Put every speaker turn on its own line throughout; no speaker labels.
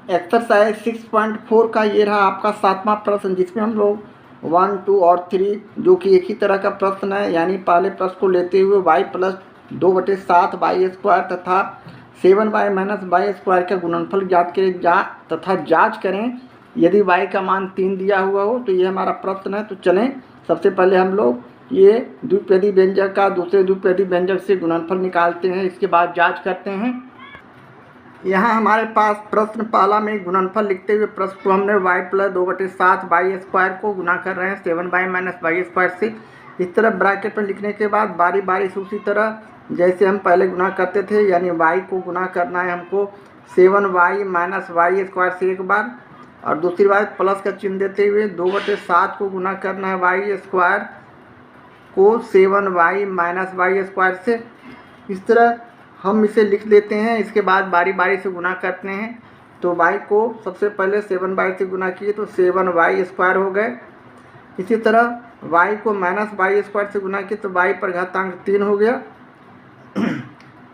Exercise 6.4 का ये रहा आपका 7वां प्रश्न, जिसमें हम लोग 1, 2 और 3 जो कि एक ही तरह का प्रश्न है, यानी पहले प्रश्न को लेते हुए y प्लस 2/7 वाई स्क्वायर तथा 7y माइनस वाई स्क्वायर का गुणनफल ज्ञात करें तथा जांच करें यदि y का मान 3 दिया हुआ हो। तो ये हमारा प्रश्न है। तो चलें, सबसे पहले हम लोग ये द्विपदी व्यंजक का दूसरे द्विपदी व्यंजक से गुणनफल निकालते हैं, इसके बाद जांच करते हैं। यहाँ हमारे पास प्रश्न पहला में गुणनफल लिखते हुए प्रश्न को हमने y प्लस 2/7 वाई स्क्वायर को गुना कर रहे हैं 7y माइनस वाई स्क्वायर से। इस तरह ब्रैकेट में लिखने के बाद बारी बारी से उसी तरह जैसे हम पहले गुना करते थे, यानी y को गुना करना है हमको 7y माइनस वाई स्क्वायर से एक बार, और दूसरी बार प्लस का चिन्ह देते हुए 2/7 को गुना करना है वाई स्क्वायर को 7y माइनस वाई स्क्वायर से। इस तरह हम इसे लिख लेते हैं। इसके बाद बारी बारी से गुना करते हैं। तो y को सबसे पहले 7y से गुना किए तो 7y स्क्वायर हो गए। इसी तरह y को माइनस वाई स्क्वायर से गुना किए तो y पर घातांक 3 हो गया।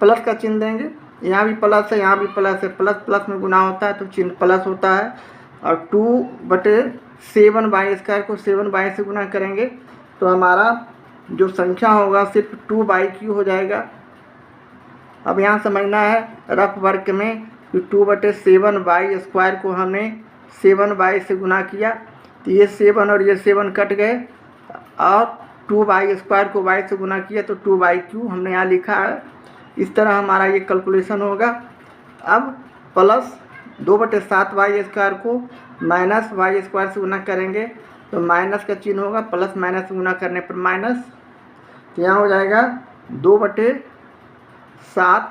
प्लस का चिन्ह देंगे, यहाँ भी प्लस है, यहाँ भी प्लस है, प्लस प्लस में गुना होता है तो चिन्ह प्लस होता है। और 2/7 वाई स्क्वायर को 7y से गुना करेंगे तो हमारा जो संख्या होगा सिर्फ 2/q हो जाएगा। अब यहाँ समझना है रफ वर्क में कि 2/7 वाई स्क्वायर को हमने 7y से गुना किया तो ये 7 और ये 7 कट गए, और 2y स्क्वायर को y से गुना किया तो 2/q हमने यहाँ लिखा है। इस तरह हमारा ये कैलकुलेशन होगा। अब प्लस 2/7 वाई स्क्वायर को माइनस वाई स्क्वायर से गुना करेंगे तो माइनस का चिन्ह होगा, प्लस माइनस से गुना करने पर माइनस, तो यहाँ हो जाएगा 2/7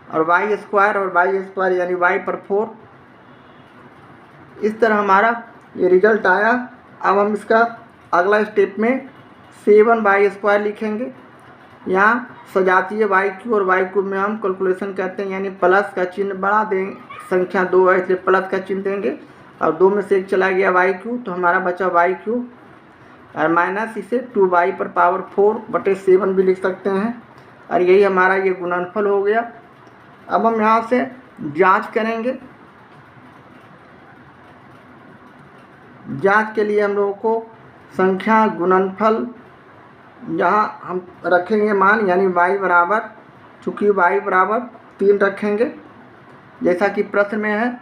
और वाई स्क्वायर और वाई स्क्वायर यानी y पर 4। इस तरह हमारा ये रिजल्ट आया। अब हम इसका अगला स्टेप में 7y स्क्वायर लिखेंगे। यहाँ सजातीय y³ और y³ में हम कैलकुलेशन करते हैं, यानी प्लस का चिन्ह बढ़ा देंगे, संख्या 2 है इसलिए प्लस का चिन्ह देंगे, और 2 में से 1 चला गया y³ तो हमारा बचा y³ और माइनस इसे 2y पर पावर 4/7 भी लिख सकते हैं, और यही हमारा ये गुणनफल हो गया। अब हम यहाँ से जांच करेंगे। जांच के लिए हम लोगों को संख्या गुणनफल यहाँ हम रखेंगे मान, यानी y बराबर, चूँकि y बराबर 3 रखेंगे जैसा कि प्रश्न में है।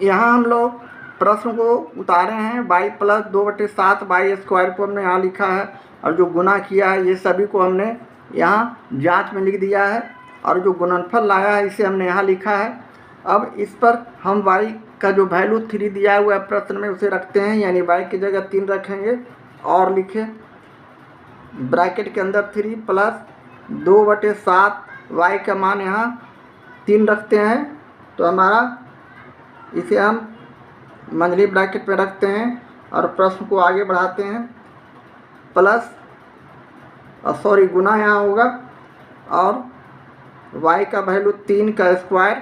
यहाँ हम लोग प्रश्न को उतारे हैं, y प्लस 2/7 वाई स्क्वायर को हमने यहाँ लिखा है, और जो गुना किया है ये सभी को हमने यहाँ जांच में लिख दिया है, और जो गुणनफल लाया है इसे हमने यहाँ लिखा है। अब इस पर हम y का जो वैल्यू 3 दिया हुआ है प्रश्न में उसे रखते हैं, यानी y की जगह 3 रखेंगे और लिखें ब्रैकेट के अंदर 3 प्लस 2/7 y का मान यहाँ 3 रखते हैं। तो हमारा इसे हम मंझली ब्रैकेट में रखते हैं और प्रश्न को आगे बढ़ाते हैं। प्लस गुना यहाँ होगा, और y का वैल्यू 3 का स्क्वायर,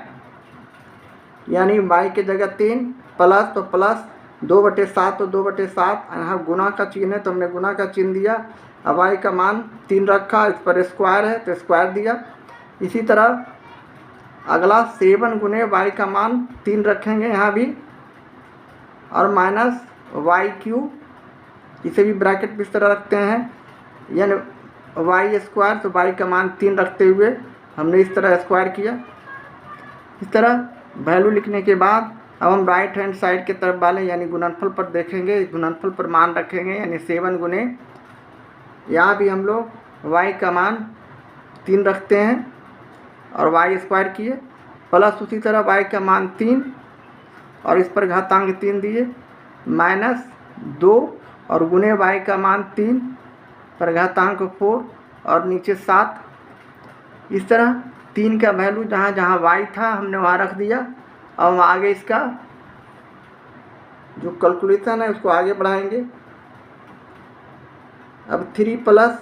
यानी y की जगह 3 प्लस, तो प्लस 2/7 तो 2/7, यहाँ गुना का चिन्ह है तो हमने गुना का चिन्ह दिया। अब y का मान 3 रखा, इस पर स्क्वायर है तो स्क्वायर दिया। इसी तरह अगला 7 गुने y का मान 3 रखेंगे यहाँ भी, और माइनस y³, इसे भी ब्रैकेट में इस तरह रखते हैं, यानी y स्क्वायर, तो y का मान 3 रखते हुए हमने इस तरह स्क्वायर किया। इस तरह वैल्यू लिखने के बाद अब हम राइट हैंड साइड के तरफ वाले यानी गुणनफल पर देखेंगे, गुणनफल पर मान रखेंगे, यानी 7 गुने, यहाँ भी हम लोग y का मान 3 रखते हैं और y स्क्वायर किए, प्लस उसी तरह y का मान 3 और इस पर घातांक 3 दिए, माइनस 2 और गुने y का मान 3 पर घातांक 4 और नीचे 7। इस तरह 3 का वैल्यू जहाँ जहाँ y था हमने वहाँ रख दिया। अब हम आगे इसका जो कैलकुलेशन है उसको आगे बढ़ाएंगे। अब 3 प्लस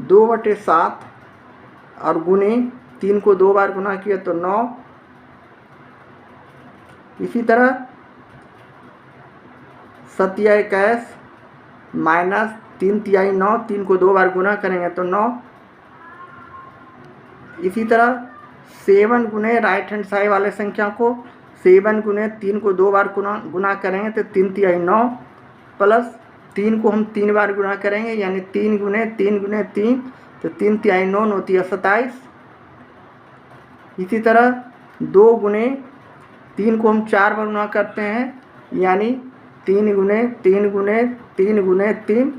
2/7 और गुने 3 को 2 बार गुना किया तो 9। इसी तरह 7×21 माइनस 3×3 9, 3 को 2 बार गुना करेंगे तो 9। इसी तरह 7 गुने राइट हैंड साइड वाले संख्या को 7 गुने 3 को 2 बार गुना करेंगे तो 3 तिहाई 9 प्लस 3 को हम 3 बार गुना करेंगे यानी 3 गुने 3 गुने 3 तो 3 तिहाई 9 9 तिया 27। इसी तरह 2 गुने 3 को हम 4 बार गुना करते हैं यानी 3 गुने 3 गुने 3 गुने 3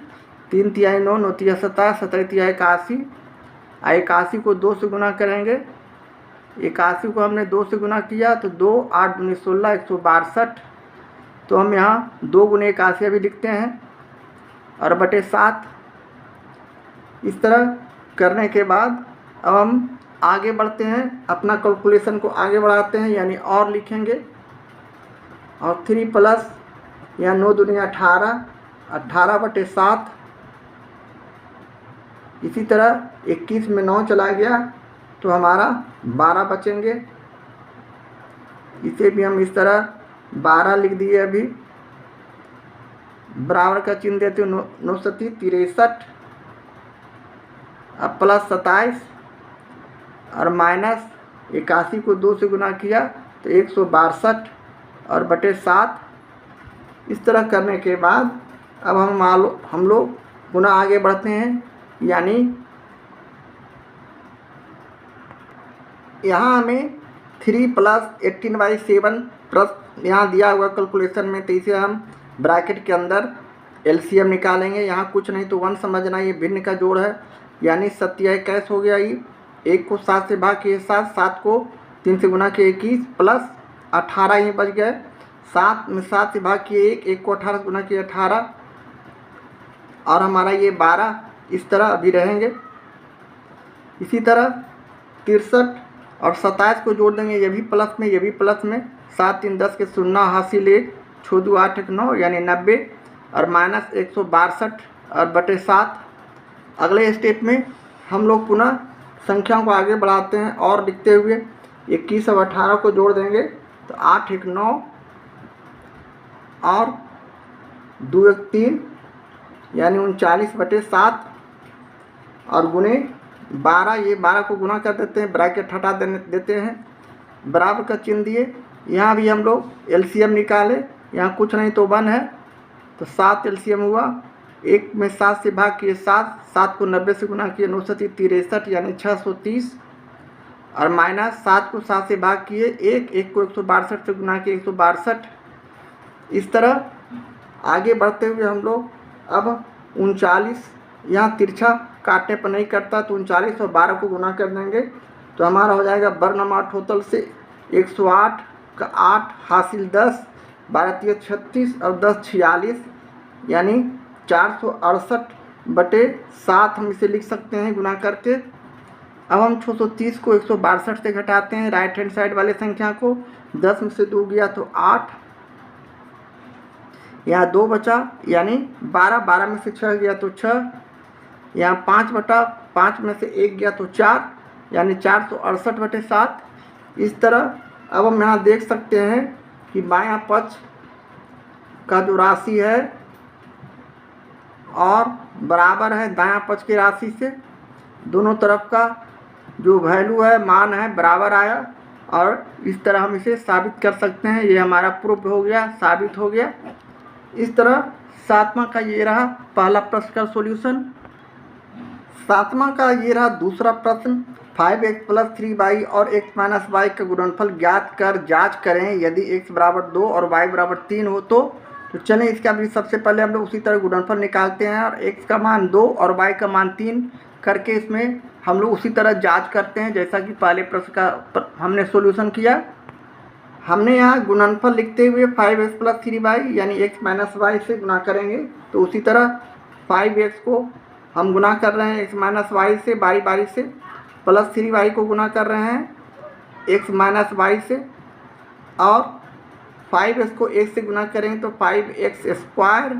3 तिहाई 9 9 तिया 27 17 तिहाई 81। 81 को 2 से गुना करेंगे 81 को हमने 2 से गुना किया तो 2 8 दूनी 16 162। तो हम यहाँ 2 गुने 81 भी लिखते हैं और बटे 7। इस तरह करने के बाद अब हम आगे बढ़ते हैं, अपना कैलकुलेशन को आगे बढ़ाते हैं यानी और लिखेंगे और 3 प्लस यहाँ 9 दूनी 18 18 बटे 7। इसी तरह 21 में 9 चला गया तो हमारा 12 बचेंगे। इसे भी हम इस तरह 12 लिख दिए। अभी बराबर का चिन्ह देते हो 9 सती 63। अब प्लस 27 और माइनस 81 को 2 से गुना किया तो 162 और बटे 7। इस तरह करने के बाद अब हम लोग गुना आगे बढ़ते हैं यानी यहाँ हमें 3 प्लस 18/7 प्लस यहाँ दिया हुआ कैलकुलेशन में, तो इसे हम ब्रैकेट के अंदर एलसीएम निकालेंगे। यहाँ कुछ नहीं तो 1 समझना, ये भिन्न का जोड़ है यानी 27 हो गया। ये 1 को 7 से भाग किए 7, 7 को 3 से गुना किए 21 प्लस 18 ही बच गए। 7 में 7 से भाग किए 1, 1 को 18 से गुना किए 18 और हमारा ये 12। इस तरह अभी रहेंगे। इसी तरह 63 और 27 को जोड़ देंगे, ये भी प्लस में ये भी प्लस में। 7 3 10 के 0 हासिल 1 6 2 8 1 9 यानी 90 और माइनस 162 और बटे 7। अगले स्टेप में हम लोग पुनः संख्याओं को आगे बढ़ाते हैं और लिखते हुए 21 और 18 को जोड़ देंगे तो 8 1 9 और 2 1 3 यानी 39 बटे 7 और गुने 12। ये 12 को गुना कर देते हैं, ब्रैकेट हटा देते हैं, बराबर का चिन्ह दिए। यहाँ भी हम लोग एलसीएम निकाले, यहाँ कुछ नहीं तो 1 है तो 7 एलसीएम हुआ। 1 में 7 से भाग किए 7, 7 को 90 से गुना किए 9 सती 63 यानी 630 और माइनस 7 को 7 से भाग किए 1, 1 को 162 से गुना किए 162। इस तरह आगे बढ़ते हुए हम लोग अब 39, यहाँ तिरछा काटने पर नहीं करता तो 39 और 12 को गुना कर देंगे तो हमारा हो जाएगा बर्नमा टोटल से 108 का 8 हासिल 10 12 3 36 और 10 46 यानी 468 बटे 7 हम इसे लिख सकते हैं गुना करके। अब हम 630 को 162 से घटाते हैं राइट हैंड साइड वाले संख्या को। 10 में से 2 गया तो 8, यहाँ 2 बचा यानी 12, 12 में से 6 गया तो 6, यहाँ 5 बटा 5 में से 1 गया तो 4 यानी 468 बटे 7। इस तरह अब हम यहाँ देख सकते हैं कि बायां पक्ष का जो राशि है और बराबर है दायां पक्ष की राशि से, दोनों तरफ का जो वैल्यू है मान है बराबर आया और इस तरह हम इसे साबित कर सकते हैं। ये हमारा प्रूफ हो गया, साबित हो गया। इस तरह 7वां का ये रहा पहला प्रश्न का सॉल्यूशन। 7वां का ये रहा दूसरा प्रश्न। 5x + 3y और x - y का गुणनफल ज्ञात कर जांच करें यदि x = 2 और y = 3 हो तो चलें इसका भी सबसे पहले हम लोग उसी तरह गुणनफल निकालते हैं और x का मान 2 और y का मान 3 करके इसमें हम लोग उसी तरह जांच करते हैं जैसा कि पहले प्रश्न का हमने सॉल्यूशन किया। हमने यहाँ गुणनफल लिखते हुए 5x + 3y यानी x - y से गुना करेंगे तो उसी तरह 5x को हम गुना कर रहे हैं x - y से बारी बारी से, प्लस 3y को गुना कर रहे हैं x - y से और 5x को x से गुना करेंगे तो 5x²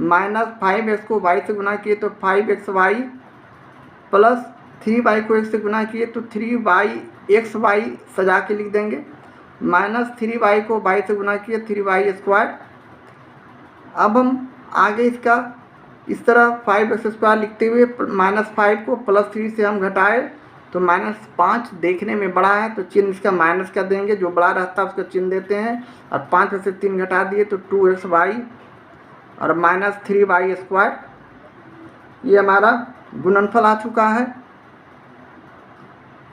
माइनस 5x को y से गुना किए तो 5xy प्लस 3y को x से गुना किए तो 3yxy सजा के लिख देंगे, माइनस 3y को y से गुना किए 3y²। अब हम आगे इसका इस तरह 5x² लिखते हुए -5 को +3 से हम घटाए तो -5 देखने में बड़ा है तो चिन्ह इसका माइनस का देंगे, जो बड़ा रहता है उसका चिन्ह देते हैं। और 5 में से 3 घटा दिए तो 2xy और -3y²। ये हमारा गुणनफल आ चुका है।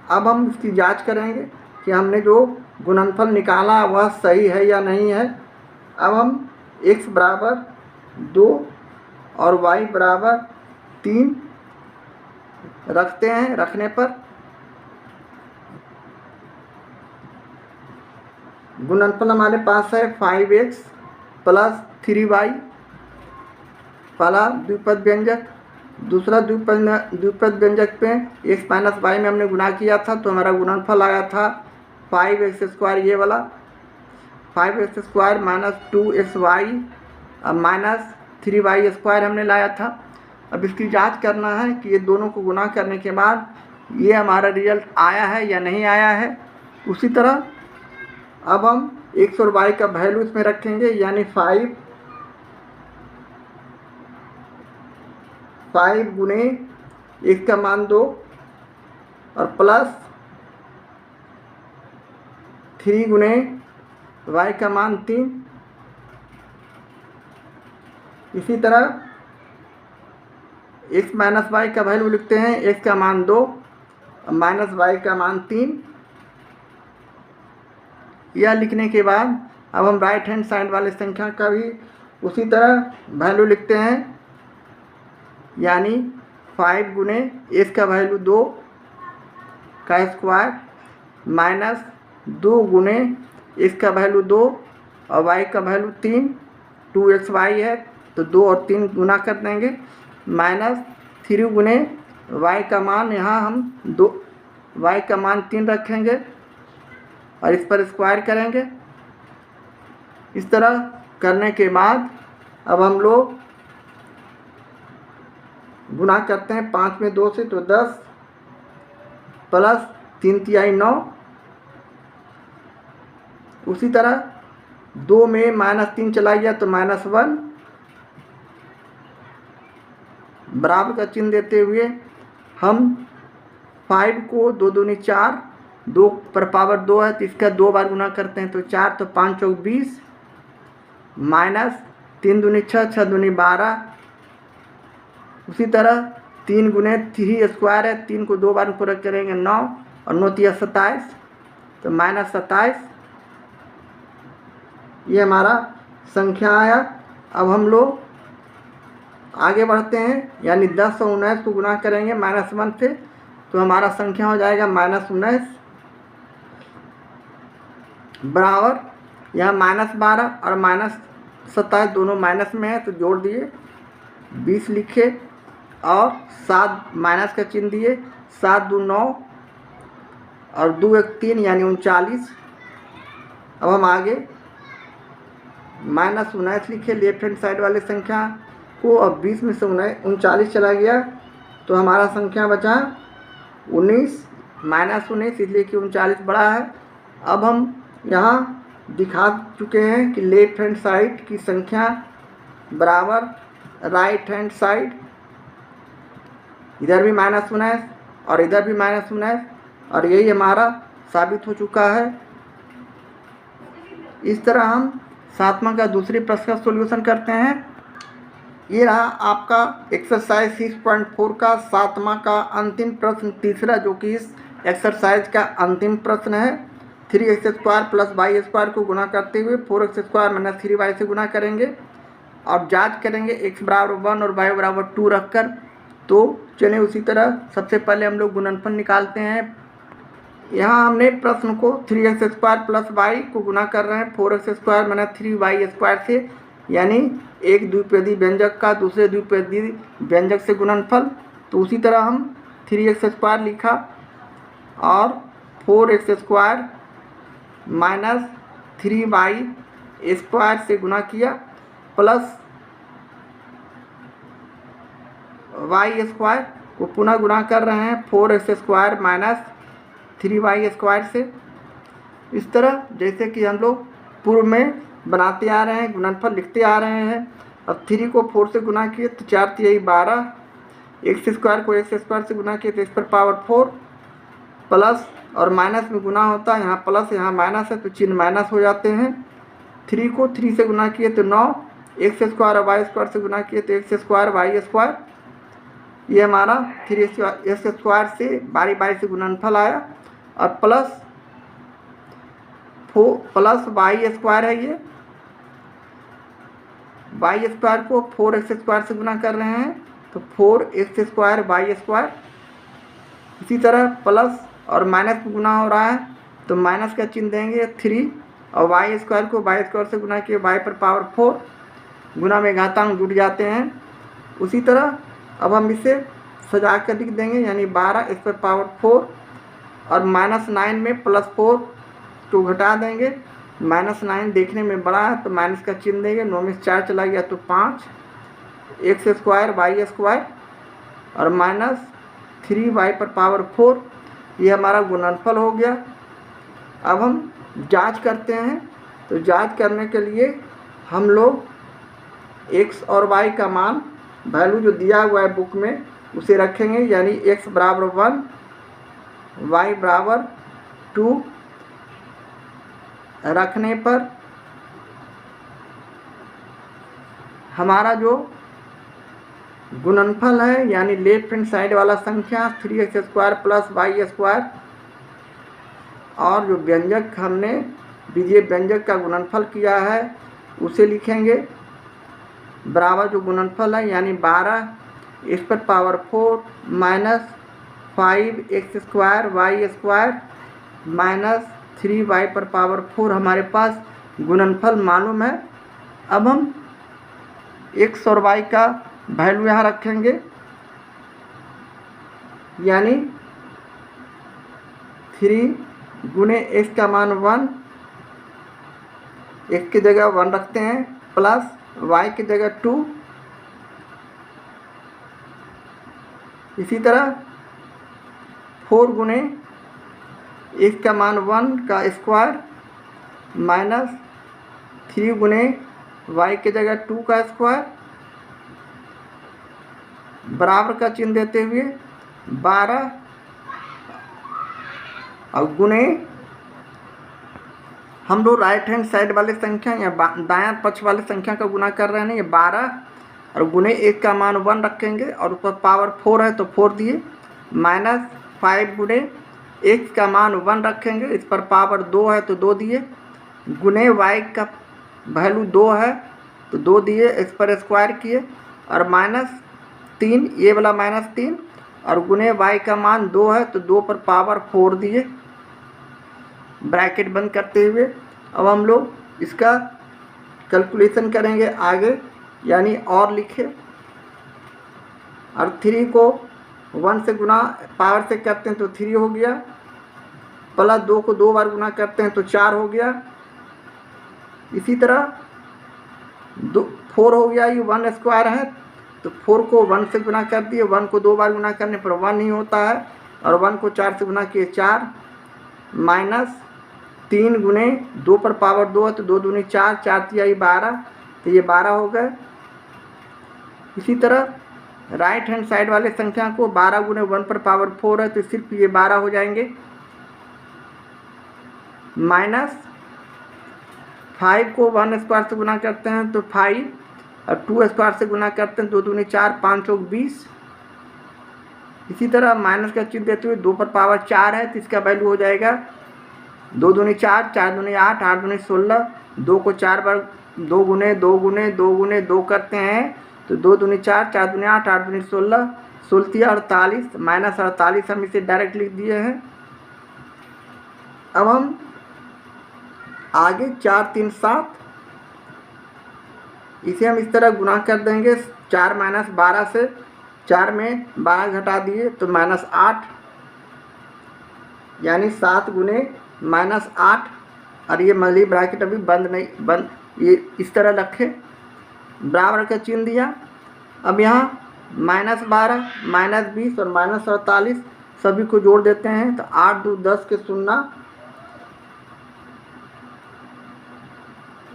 अब हम इसकी जांच करेंगे कि हमने जो गुणनफल निकाला वह सही है या नहीं है। अब हम x बराबर 2 और y बराबर 3 रखते हैं। रखने पर गुणनफल हमारे पास है 5x + 3y, पहला द्विपद व्यंजक। दूसरा द्विपद व्यंजक पे x - y में हमने गुणा किया था तो हमारा गुणनफल आया था 5x², ये वाला 5x² - 2xy और -3y² हमने लाया था। अब इसकी जांच करना है कि ये दोनों को गुणा करने के बाद ये हमारा रिजल्ट आया है या नहीं आया है। उसी तरह अब हम x और y का वैल्यू इसमें रखेंगे, यानी 5 गुने x का मान 2 और प्लस 3 गुने y का मान 3। इसी तरह x - y का वैल्यू लिखते हैं, x का मान 2 और -y का मान 3। यह लिखने के बाद अब हम राइट हैंड साइड वाले संख्या का भी उसी तरह वैल्यू लिखते हैं, यानी 5 गुने x का वैल्यू 2 का स्क्वायर -2 गुने x का वैल्यू 2 और y का वैल्यू 3, 2xy है तो 2 और 3 गुना कर देंगे, -3 गुने y का मान, यहाँ हम 2 y का मान 3 रखेंगे और इस पर स्क्वायर करेंगे। इस तरह करने के बाद अब हम लोग गुना करते हैं 5 में 2 से तो 10 प्लस 3 तिहाई 9। उसी तरह 2 में -3 चला गया तो -1, बराबर का चिन्ह देते हुए हम 5 को 2 दूनी 4, 2 पर पावर 2 है तो इसका 2 बार गुना करते हैं तो 4, तो 5 चौक 20, -3 दूनी 6, 6 दूनी 12। उसी तरह 3 गुने 3² है, 3 को 2 बार पूरा करेंगे 9 और 9 तिया 27 तो -27। ये हमारा संख्या आया। अब हम लोग आगे बढ़ते हैं, यानी 10 और 19 को गुना करेंगे -1 से तो हमारा संख्या हो जाएगा -19 बराबर, यहाँ -12 और -27 दोनों माइनस में है तो जोड़ दिए, 20 लिखे और 7 माइनस का चिन्ह दिए, 7 2 9 और 2 1 3 यानी 39। अब हम आगे -19 लिखे लेफ्ट हैंड साइड वाले संख्या को। अब 20 में से 39 चला गया तो हमारा संख्या बचा 19 -19, इसलिए कि 39 बड़ा है। अब हम यहाँ दिखा चुके हैं कि लेफ्ट हैंड साइड की संख्या बराबर राइट हैंड साइड, इधर भी -19 और इधर भी -19, और यही हमारा साबित हो चुका है। इस तरह हम 7वां का दूसरे प्रश्न का सॉल्यूशन करते हैं। ये रहा आपका एक्सरसाइज 6.4 का 7वां का अंतिम प्रश्न, तीसरा, जो कि इस एक्सरसाइज का अंतिम प्रश्न है। 3x² + y² को गुणा करते हुए 4x² - 3y से गुणा करेंगे और जांच करेंगे x बराबर 1 और y बराबर 2 रखकर। तो चलिए उसी तरह सबसे पहले हम लोग गुणनफल निकालते हैं। यहाँ हमने प्रश्न को 3x² + y को गुणा कर रहे हैं 4x² - 3y² से, यानी एक द्विपदी व्यंजक का दूसरे द्विपदी व्यंजक से गुणनफल। तो उसी तरह हम 3x² लिखा और 4x² - 3y² से गुणा किया प्लस y² को पुनः गुणा कर रहे हैं 4x² - 3y² से। इस तरह जैसे कि हम लोग पूर्व में बनाते आ रहे हैं, गुणनफल लिखते आ रहे हैं। अब 3 को 4 से गुना किए तो 4 तिहाई 12, x² को x² से गुना किए तो x पर पावर 4 प्लस और माइनस में गुना होता है, यहाँ प्लस यहाँ माइनस है तो चिन्ह माइनस हो जाते हैं। 3 को 3 से गुना किए तो 9, एक्स स्क्वायर और वाई स्क्वायर से गुना किए तो एक्स स्क्वायर वाई स्क्वायर। ये हमारा 3x स्क्वायर से बारी बारी से गुणनफल आया और प्लस वाई स्क्वायर है। ये वाई स्क्वायर को 4x स्क्वायर से गुना कर रहे हैं तो 4x स्क्वायर वाई स्क्वायर। इसी तरह प्लस और माइनस में गुना हो रहा है तो माइनस का चिन्ह देंगे 3 और वाई स्क्वायर को वाई स्क्वायर से गुना किए वाई पर पावर 4, गुना में घातांक जुड़ जाते हैं। उसी तरह अब हम इसे सजा कर लिख देंगे, यानी 12 इस पर पावर 4 और -9 में +4 तो घटा देंगे। -9 देखने में बड़ा है तो माइनस का चिन्ह देंगे, 9 में 4 चला गया तो 5 एक्स स्क्वायर वाई स्क्वायर और -3 वाई पर पावर 4। ये हमारा गुणनफल हो गया। अब हम जांच करते हैं, तो जांच करने के लिए हम लोग एक्स और वाई का मान वैल्यू जो दिया हुआ है बुक में उसे रखेंगे, यानी x बराबर 1 y बराबर 2 रखने पर हमारा जो गुणनफल है, यानी लेफ्ट हैंड साइड वाला संख्या 3x square plus Y square और जो व्यंजक हमने बीजीय व्यंजक का गुणनफल किया है उसे लिखेंगे, बराबर जो गुणनफल है यानी 12 इस पर power 4 -5x square y square -3 y पर पावर 4 हमारे पास गुणनफल मालूम है। अब हम x और y का वैल्यू यहाँ रखेंगे, यानी 3 गुने x का मान 1, x की जगह 1 रखते हैं, प्लस y की जगह 2। इसी तरह 4 गुने x का मान 1 का स्क्वायर -3 गुने y की जगह 2 का स्क्वायर, बराबर का चिन्ह देते हुए 12 और गुने हम लोग राइट हैंड साइड वाले संख्या या दायां पक्ष वाले संख्या का गुना कर रहे हैं, ये 12 और गुने 1 का मान 1 रखेंगे और ऊपर पावर 4 है तो 4 दिए, -5 गुने x का मान 1 रखेंगे, इस पर पावर 2 है तो 2 दिए, गुने y का वैल्यू 2 है तो 2 दिए, इस पर स्क्वायर किए और -3 ये वाला -3 और गुने y का मान 2 है तो 2 पर पावर 4 दिए, ब्रैकेट बंद करते हुए। अब हम लोग इसका कैलकुलेशन करेंगे आगे, यानी और लिखे और 3 को 1 से गुना पावर से करते हैं तो 3 हो गया, प्लस 2 को 2 बार गुना करते हैं तो 4 हो गया। इसी तरह 4 हो गया, ये 1 स्क्वायर है तो 4 को 1 से गुना कर दिए, 1 को 2 बार गुना करने पर 1 ही होता है और 1 को 4 से गुना किए 4, -3 गुने 2 पर पावर 2 है तो 2 दूनी 4, 4 तिया 12 तो ये 12 हो गए। इसी तरह राइट हैंड साइड वाले संख्या को 12 गुने 1 पर पावर 4 है तो सिर्फ ये 12 हो जाएंगे, -5 को 1 स्क्वायर से गुना करते हैं तो 5 और 2 स्क्वायर से गुना करते हैं 2 दूनी 4, 5 चौक 20। इसी तरह माइनस का चिन्ह देते हुए 2 पर पावर 4 है तो इसका वैल्यू हो जाएगा 2 दूनी 4, 4 दूनी 8, 8 दूनी 16, 2 को 4 बार 2 गुने 2 गुने 2 गुने 2 करते हैं तो 2 दूनी 4, 4 दूनी 8, 8 दूनी 16, 16 48, -48 हम इसे डायरेक्ट लिख दिए हैं। अब हम आगे 4 3 7 इसे हम इस तरह गुना कर देंगे, 4 - 12 से 4 में 12 घटा दिए तो -8, यानी 7 गुने -8 और ये मली ब्रैकेट अभी बंद ये इस तरह रखे, बराबर का चिन्ह दिया। अब यहाँ -12 -20 और -48 सभी को जोड़ देते हैं तो 8 2 10 के 0,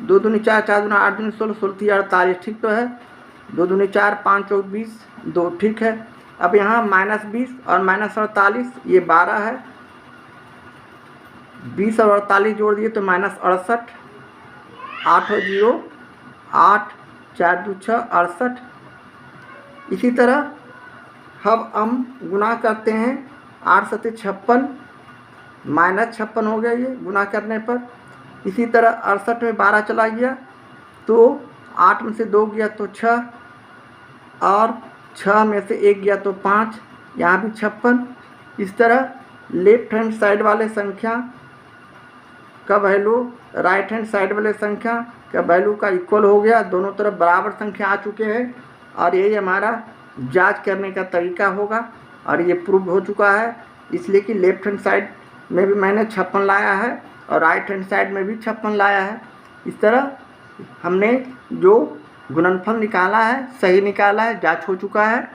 2 दूनी 4, 4 दूना 8 दूनी 16, 16 48 ठीक तो है, 2 दूनी 4, 5 चौक 20, 2 ठीक है। अब यहाँ -20 और -48 ये 12 है 20 और 48 जोड़ दिए तो -68, 8 और 0 8, 4 2 6 68। इसी तरह अब हम गुना करते हैं 8 7 56, -56 हो गया ये गुना करने पर। इसी तरह 68 में 12 चला गया तो 8 में से 2 गया तो 6, और 6 में से 1 गया तो 5, यहाँ भी 56। इस तरह लेफ्ट हैंड साइड वाले संख्या का वैल्यू राइट हैंड साइड वाले संख्या का वैल्यू का इक्वल हो गया, दोनों तरफ बराबर संख्या आ चुके हैं, और यही हमारा जांच करने का तरीका होगा। और ये प्रूव हो चुका है, इसलिए कि लेफ्ट हैंड साइड में भी मैंने 56 लाया है और राइट हैंड साइड में भी 56 लाया है। इस तरह हमने जो गुणनफल निकाला है सही निकाला है, जांच हो चुका है।